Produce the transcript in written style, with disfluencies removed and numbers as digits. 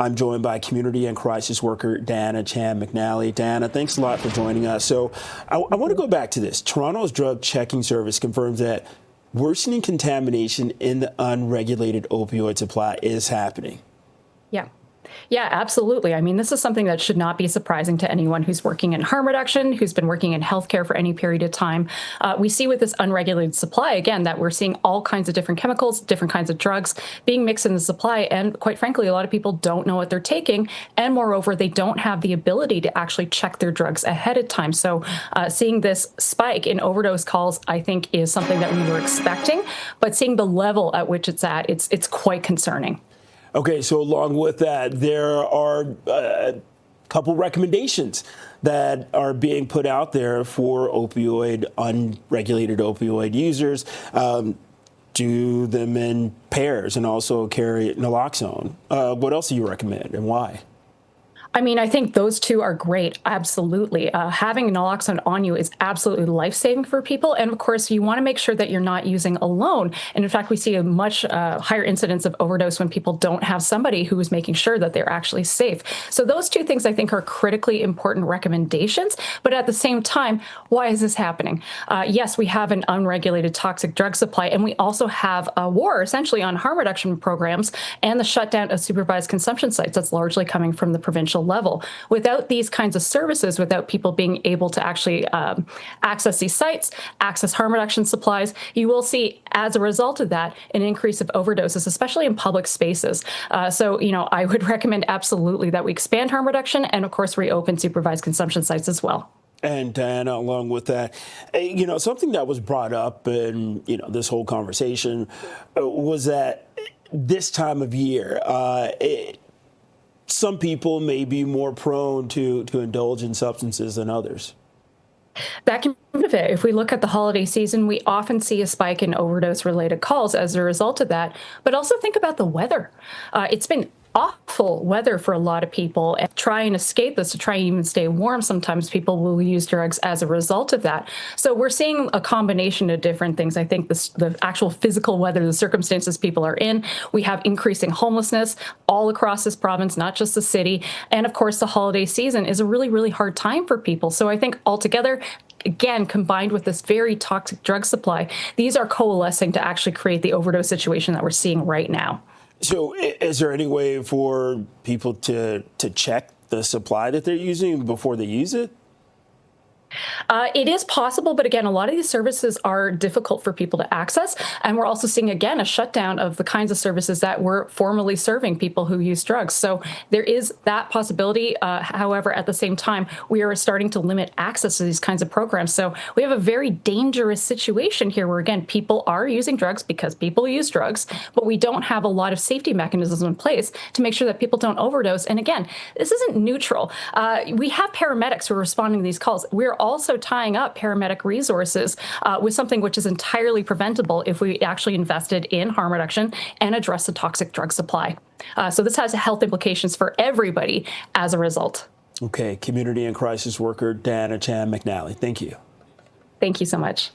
I'm joined by community and crisis worker Diana Chan McNally. Diana, thanks a lot for joining us. So I want to go back to this. Toronto's drug checking service confirms that worsening contamination in the unregulated opioid supply is happening. Yeah. Yeah, absolutely. I mean, this is something that should not be surprising to anyone who's working in harm reduction, who's been working in healthcare for any period of time. We see with this unregulated supply, again, that we're seeing all kinds of different chemicals, different kinds of drugs being mixed in the supply. And quite frankly, a lot of people don't know what they're taking. And moreover, they don't have the ability to actually check their drugs ahead of time. So seeing this spike in overdose calls, I think, is something that we were expecting. But seeing the level at which it's at, it's quite concerning. Okay, so along with that, there are a couple recommendations that are being put out there for unregulated opioid users. Do them in pairs and also carry naloxone. What else do you recommend and why? I mean, I think those two are great. Absolutely. Having naloxone on you is absolutely life-saving for people. And of course, you want to make sure that you're not using alone. And in fact, we see a much higher incidence of overdose when people don't have somebody who is making sure that they're actually safe. So those two things, I think, are critically important recommendations. But at the same time, why is this happening? Yes, we have an unregulated toxic drug supply, and we also have a war essentially on harm reduction programs and the shutdown of supervised consumption sites that's largely coming from the provincial level. Without these kinds of services, without people being able to actually access these sites, access harm reduction supplies, you will see, as a result of that, an increase of overdoses, especially in public spaces. So, I would recommend absolutely that we expand harm reduction and, of course, reopen supervised consumption sites as well. And Diana, along with that, something that was brought up in, this whole conversation was that this time of year, some people may be more prone to indulge in substances than others. That can benefit. If we look at the holiday season, we often see a spike in overdose-related calls as a result of that. But also think about the weather. It's been awful weather for a lot of people, and try and escape this to try and even stay warm. Sometimes people will use drugs as a result of that. So we're seeing a combination of different things. I think the actual physical weather, the circumstances people are in. We have increasing homelessness all across this province, not just the city. And of course, the holiday season is a really, really hard time for people. So I think altogether, again, combined with this very toxic drug supply, these are coalescing to actually create the overdose situation that we're seeing right now. So is there any way for people to check the supply that they're using before they use it? It is possible, but again, a lot of these services are difficult for people to access. And we're also seeing, again, a shutdown of the kinds of services that were formerly serving people who use drugs. So there is that possibility. However, at the same time, we are starting to limit access to these kinds of programs. So we have a very dangerous situation here where, again, people are using drugs because people use drugs, but we don't have a lot of safety mechanisms in place to make sure that people don't overdose. And again, this isn't neutral. We have paramedics who are responding to these calls. We're also tying up paramedic resources with something which is entirely preventable if we actually invested in harm reduction and address the toxic drug supply. So this has health implications for everybody as a result. Okay, community and crisis worker Diana Chan McNally, thank you. Thank you so much.